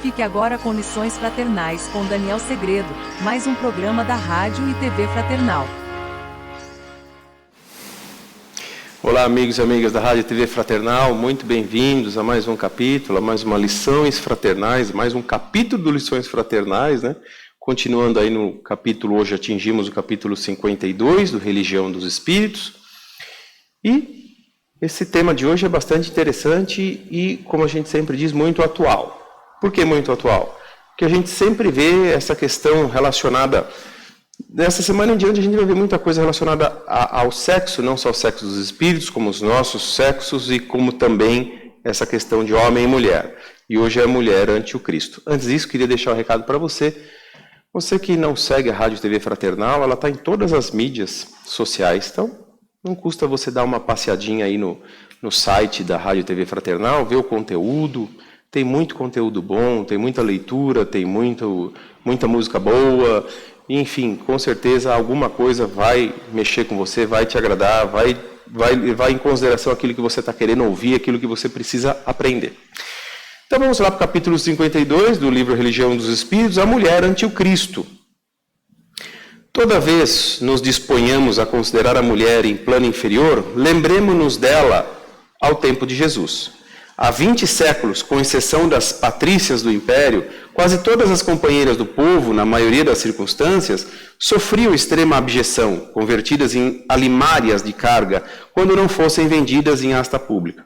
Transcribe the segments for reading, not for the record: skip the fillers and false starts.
Fique agora com Lições Fraternais com Daniel Segredo, mais um programa da Rádio e TV Fraternal. Olá, amigos e amigas da Rádio e TV Fraternal, muito bem-vindos a mais um capítulo, a mais uma Lições Fraternais, mais um capítulo do Lições Fraternais, né? Continuando aí no capítulo, hoje atingimos o capítulo 52 do Religião dos Espíritos. E esse tema de hoje é bastante interessante e, como a gente sempre diz, muito atual. Por que muito atual? Porque a gente sempre vê essa questão relacionada... Nessa semana em diante a gente vai ver muita coisa relacionada ao sexo, não só o sexo dos espíritos, como os nossos sexos e como também essa questão de homem e mulher. E hoje é a mulher ante o Cristo. Antes disso, queria deixar um recado para você. Você que não segue a Rádio TV Fraternal, ela está em todas as mídias sociais, então não custa você dar uma passeadinha aí no site da Rádio TV Fraternal, ver o conteúdo. Tem muito conteúdo bom, tem muita leitura, tem muita música boa. Enfim, com certeza alguma coisa vai mexer com você, vai te agradar, vai levar em consideração aquilo que você está querendo ouvir, aquilo que você precisa aprender. Então vamos lá para o capítulo 52 do livro Religião dos Espíritos, a mulher ante o Cristo. Toda vez nos disponhamos a considerar a mulher em plano inferior, lembremos-nos dela ao tempo de Jesus. Há 20 séculos, com exceção das patrícias do Império, quase todas as companheiras do povo, na maioria das circunstâncias, sofriam extrema abjeção, convertidas em alimárias de carga, quando não fossem vendidas em asta pública.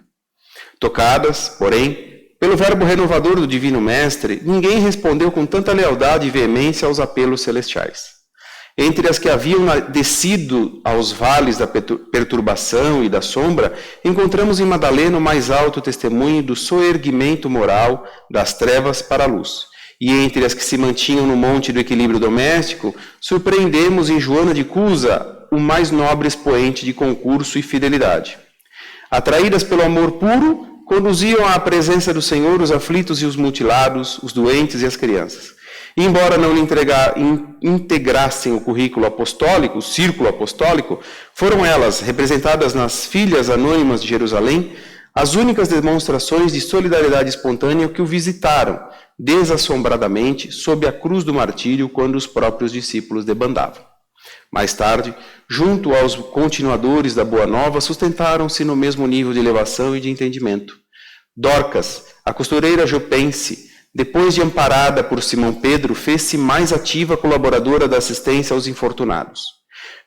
Tocadas, porém, pelo verbo renovador do Divino Mestre, ninguém respondeu com tanta lealdade e veemência aos apelos celestiais. Entre as que haviam descido aos vales da perturbação e da sombra, encontramos em Madalena o mais alto testemunho do soerguimento moral das trevas para a luz. E entre as que se mantinham no monte do equilíbrio doméstico, surpreendemos em Joana de Cusa o mais nobre expoente de concurso e fidelidade. Atraídas pelo amor puro, conduziam à presença do Senhor os aflitos e os mutilados, os doentes e as crianças. E embora não lhe integrassem o currículo apostólico, o círculo apostólico, foram elas, representadas nas filhas anônimas de Jerusalém, as únicas demonstrações de solidariedade espontânea que o visitaram, desassombradamente, sob a cruz do martírio, quando os próprios discípulos debandavam. Mais tarde, junto aos continuadores da Boa Nova, sustentaram-se no mesmo nível de elevação e de entendimento. Dorcas, a costureira jopense, depois de amparada por Simão Pedro, fez-se mais ativa colaboradora da assistência aos infortunados.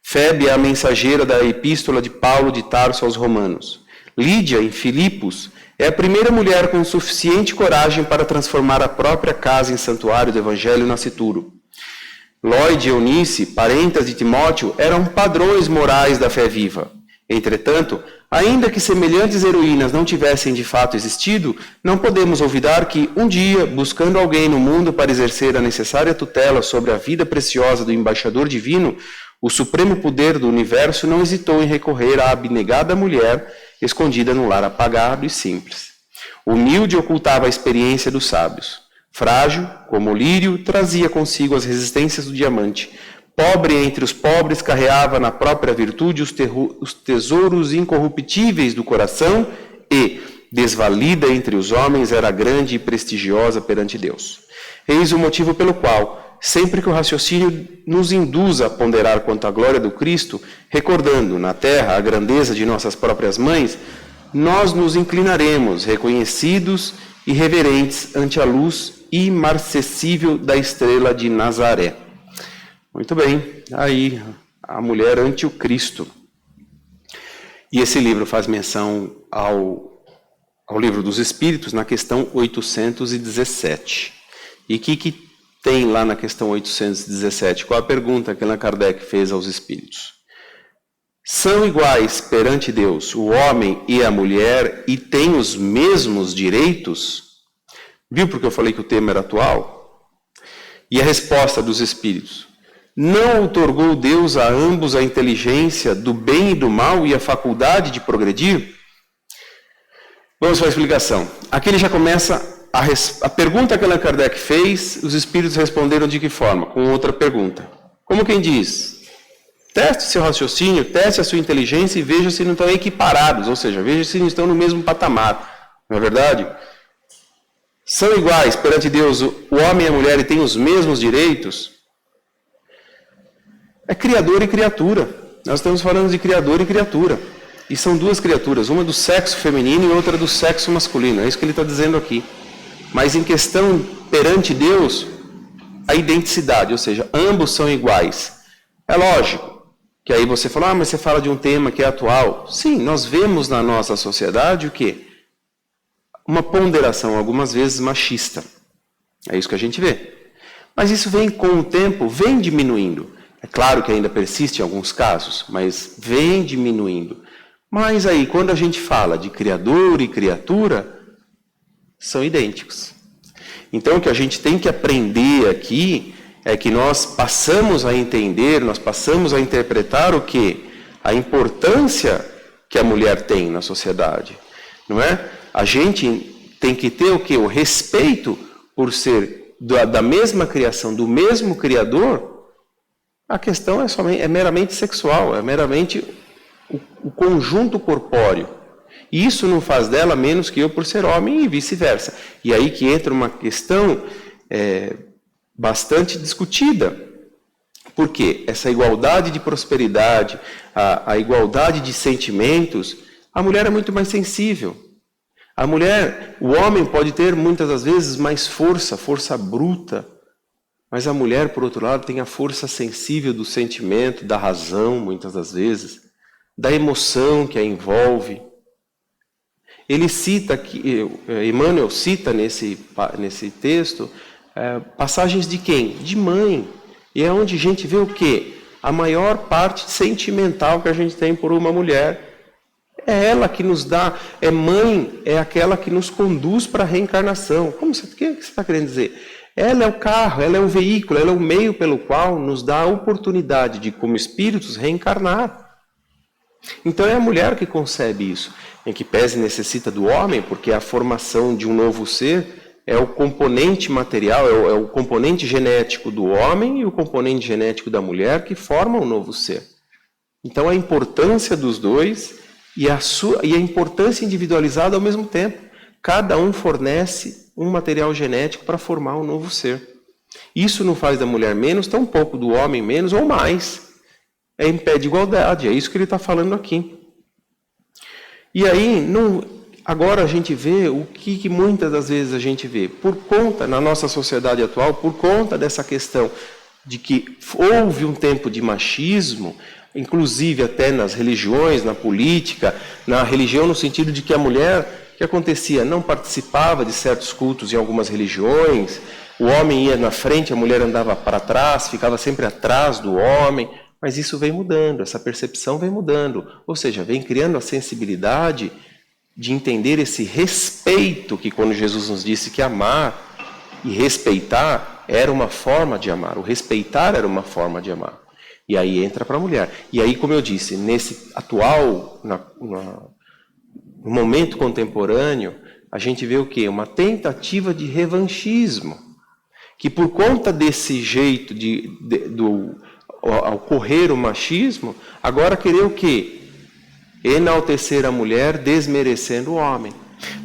Febe, a mensageira da epístola de Paulo de Tarso aos Romanos. Lídia, em Filipos, é a primeira mulher com suficiente coragem para transformar a própria casa em santuário do Evangelho nascituro. Lloyd e Eunice, parentas de Timóteo, eram padrões morais da fé viva. Entretanto, ainda que semelhantes heroínas não tivessem de fato existido, não podemos olvidar que, um dia, buscando alguém no mundo para exercer a necessária tutela sobre a vida preciosa do embaixador divino, o supremo poder do universo não hesitou em recorrer à abnegada mulher escondida num lar apagado e simples. Humilde ocultava a experiência dos sábios. Frágil, como o lírio, trazia consigo as resistências do diamante. Pobre entre os pobres, carreava na própria virtude os tesouros incorruptíveis do coração e, desvalida entre os homens, era grande e prestigiosa perante Deus. Eis o motivo pelo qual, sempre que o raciocínio nos induz a ponderar quanto à glória do Cristo, recordando na terra a grandeza de nossas próprias mães, nós nos inclinaremos, reconhecidos e reverentes ante a luz imarcessível da estrela de Nazaré. Muito bem, aí a mulher ante o Cristo. E esse livro faz menção ao livro dos Espíritos na questão 817. E o que tem lá na questão 817? Qual a pergunta que Allan Kardec fez aos Espíritos? São iguais perante Deus o homem e a mulher e têm os mesmos direitos? Viu porque eu falei que o tema era atual? E a resposta dos Espíritos: não outorgou Deus a ambos a inteligência do bem e do mal e a faculdade de progredir? Vamos para a explicação. Aqui ele já começa a pergunta que Allan Kardec fez, os espíritos responderam de que forma? Com outra pergunta. Como quem diz, teste seu raciocínio, teste a sua inteligência e veja se não estão equiparados, ou seja, veja se não estão no mesmo patamar. Não é verdade? são iguais perante Deus, o homem e a mulher, e têm os mesmos direitos, é criador e criatura. Nós estamos falando de criador e criatura. E são duas criaturas, uma do sexo feminino e outra do sexo masculino. É isso que ele está dizendo aqui. Mas em questão perante Deus, a identicidade, ou seja, ambos são iguais. É lógico que aí você fala, mas você fala de um tema que é atual. Sim, nós vemos na nossa sociedade o quê? Uma ponderação, algumas vezes machista. É isso que a gente vê. Mas isso vem com o tempo, vem diminuindo. É claro que ainda persiste em alguns casos, mas vem diminuindo. Mas aí, quando a gente fala de criador e criatura, são idênticos. Então, o que a gente tem que aprender aqui é que nós passamos a entender, nós passamos a interpretar o quê? A importância que a mulher tem na sociedade, não é? A gente tem que ter o quê? O respeito por ser da mesma criação, do mesmo Criador. A questão é meramente sexual, é meramente o conjunto corpóreo. E isso não faz dela menos que eu por ser homem e vice-versa. E aí que entra uma questão bastante discutida. Por quê? Essa igualdade de prosperidade, a igualdade de sentimentos, a mulher é muito mais sensível. A mulher, o homem pode ter muitas das vezes mais força bruta, mas a mulher, por outro lado, tem a força sensível do sentimento, da razão, muitas das vezes, da emoção que a envolve. Ele cita aqui, Emmanuel cita nesse texto, passagens de quem? De mãe. E é onde a gente vê o quê? A maior parte sentimental que a gente tem por uma mulher. É ela que nos dá, mãe, é aquela que nos conduz para a reencarnação. O que você está querendo dizer? Ela é o carro, ela é o veículo, ela é o meio pelo qual nos dá a oportunidade de, como espíritos, reencarnar. Então é a mulher que concebe isso. Em que pese necessita do homem, porque a formação de um novo ser é o componente material, é o componente genético do homem e o componente genético da mulher que formam um novo ser. Então a importância dos dois e a importância individualizada ao mesmo tempo. Cada um fornece um material genético para formar um novo ser. Isso não faz da mulher menos, tampouco do homem menos ou mais. É em pé de igualdade, é isso que ele está falando aqui. E aí, agora a gente vê o que muitas das vezes a gente vê. Por conta, na nossa sociedade atual, por conta dessa questão de que houve um tempo de machismo, inclusive até nas religiões, na política, na religião no sentido de que a mulher, o que acontecia? Não participava de certos cultos em algumas religiões, o homem ia na frente, a mulher andava para trás, ficava sempre atrás do homem, mas isso vem mudando, essa percepção vem mudando, ou seja, vem criando a sensibilidade de entender esse respeito que quando Jesus nos disse que amar e respeitar era uma forma de amar, o respeitar era uma forma de amar. E aí entra para a mulher. E aí, como eu disse, nesse atual, no momento contemporâneo, a gente vê o quê? Uma tentativa de revanchismo, que por conta desse jeito ao ocorrer o machismo, agora querer o quê? Enaltecer a mulher, desmerecendo o homem.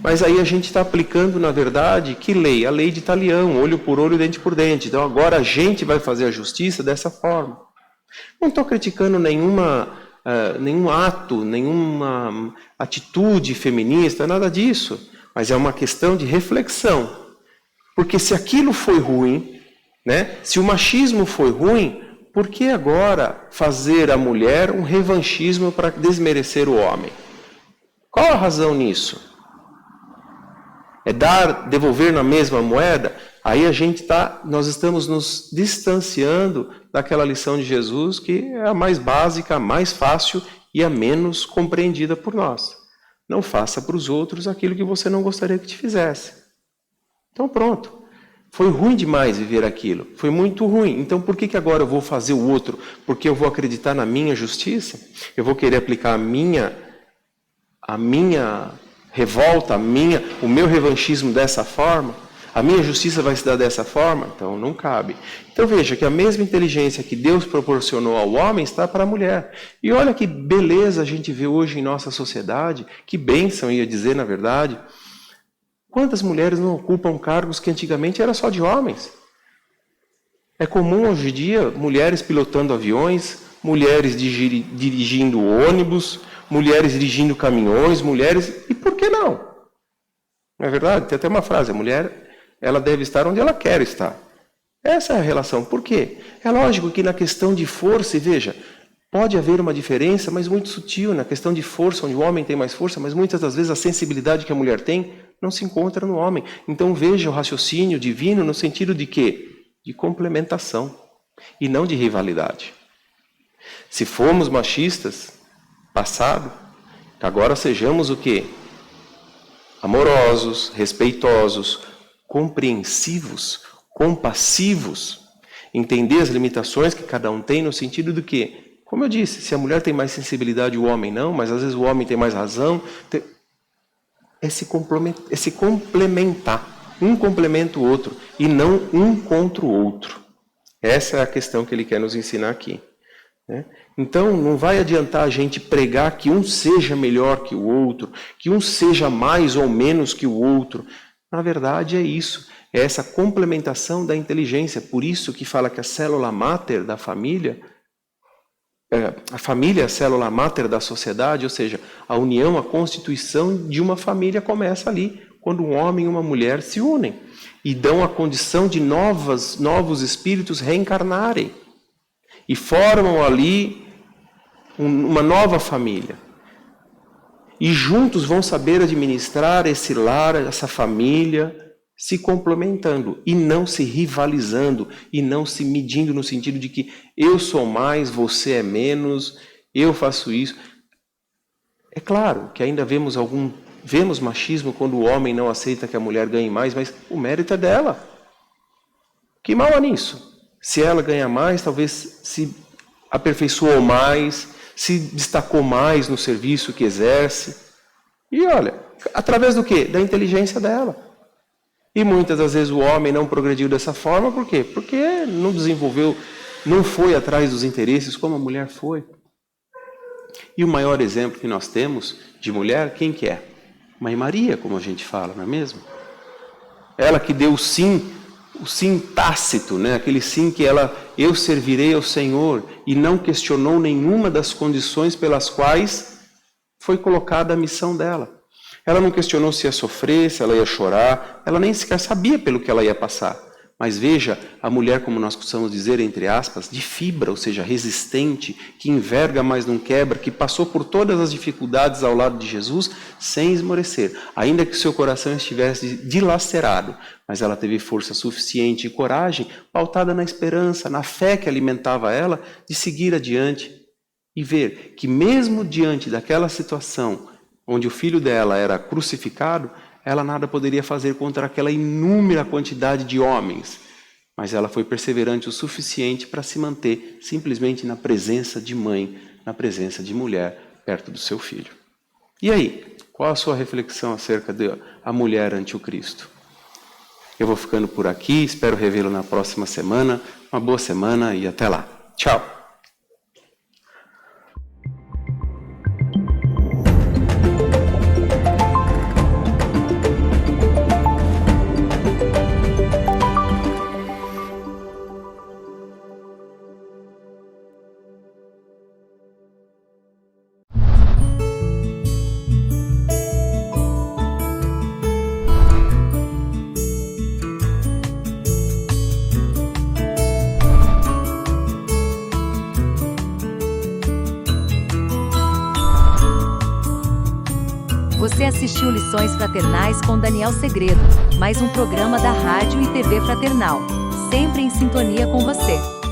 Mas aí a gente está aplicando, na verdade, que lei? A lei de Talião, olho por olho, dente por dente. Então agora a gente vai fazer a justiça dessa forma. Não estou criticando nenhum ato, nenhuma atitude feminista, nada disso. Mas é uma questão de reflexão. Porque se aquilo foi ruim, né? Se o machismo foi ruim, por que agora fazer a mulher um revanchismo para desmerecer o homem? Qual a razão nisso? É devolver na mesma moeda? Aí nós estamos nos distanciando daquela lição de Jesus que é a mais básica, a mais fácil e a menos compreendida por nós. Não faça para os outros aquilo que você não gostaria que te fizesse. Então pronto. Foi ruim demais viver aquilo. Foi muito ruim. Então por que agora eu vou fazer o outro? Porque eu vou acreditar na minha justiça? Eu vou querer aplicar a minha revolta, o meu revanchismo dessa forma? A minha justiça vai se dar dessa forma? Então não cabe. Então veja que a mesma inteligência que Deus proporcionou ao homem está para a mulher. E olha que beleza a gente vê hoje em nossa sociedade, que bênção ia dizer na verdade, Quantas mulheres não ocupam cargos que antigamente era só de homens? É comum hoje em dia mulheres pilotando aviões, mulheres dirigindo ônibus, mulheres dirigindo caminhões, mulheres... E por que não? Não é verdade? Tem até uma frase, a mulher ela deve estar onde ela quer estar. Essa é a relação. Por quê? É lógico que na questão de força, e veja, pode haver uma diferença, mas muito sutil, na questão de força, onde o homem tem mais força, mas muitas das vezes a sensibilidade que a mulher tem não se encontra no homem. Então veja o raciocínio divino no sentido de quê? De complementação e não de rivalidade. Se fomos machistas, passado, agora sejamos o quê? Amorosos, respeitosos, compreensivos, compassivos, entender as limitações que cada um tem no sentido do que, como eu disse, se a mulher tem mais sensibilidade, o homem não, mas às vezes o homem tem mais razão, é se complementar, um complementa o outro e não um contra o outro. Essa é a questão que ele quer nos ensinar aqui. Então, não vai adiantar a gente pregar que um seja melhor que o outro, que um seja mais ou menos que o outro. Na verdade, é isso. É essa complementação da inteligência. Por isso que fala que a célula máter da família, a família é a célula máter da sociedade, ou seja, a união, a constituição de uma família começa ali, quando um homem e uma mulher se unem e dão a condição de novos espíritos reencarnarem. E formam ali uma nova família. E juntos vão saber administrar esse lar, essa família, se complementando e não se rivalizando e não se medindo no sentido de que eu sou mais, você é menos, eu faço isso. É claro que ainda vemos machismo quando o homem não aceita que a mulher ganhe mais, mas o mérito é dela. Que mal há nisso? Se ela ganha mais, talvez se aperfeiçoou mais, se destacou mais no serviço que exerce. E olha, através do quê? Da inteligência dela. E muitas das vezes o homem não progrediu dessa forma, por quê? Porque não desenvolveu, não foi atrás dos interesses como a mulher foi. E o maior exemplo que nós temos de mulher, quem que é? Mãe Maria, como a gente fala, não é mesmo? Ela que deu o sim tácito, né? Aquele sim que eu servirei ao Senhor, e não questionou nenhuma das condições pelas quais foi colocada a missão dela. Ela não questionou se ia sofrer, se ela ia chorar, ela nem sequer sabia pelo que ela ia passar. Mas veja, a mulher, como nós costumamos dizer, entre aspas, de fibra, ou seja, resistente, que enverga, mas não quebra, que passou por todas as dificuldades ao lado de Jesus, sem esmorecer. Ainda que seu coração estivesse dilacerado, mas ela teve força suficiente e coragem, pautada na esperança, na fé que alimentava ela, de seguir adiante e ver que mesmo diante daquela situação, onde o filho dela era crucificado, ela nada poderia fazer contra aquela inúmera quantidade de homens. Mas ela foi perseverante o suficiente para se manter simplesmente na presença de mãe, na presença de mulher, perto do seu filho. E aí, qual a sua reflexão acerca da mulher ante o Cristo? Eu vou ficando por aqui, espero revê-lo na próxima semana. Uma boa semana e até lá. Tchau! Você assistiu Lições Fraternais com Daniel Segredo, mais um programa da Rádio e TV Fraternal, sempre em sintonia com você.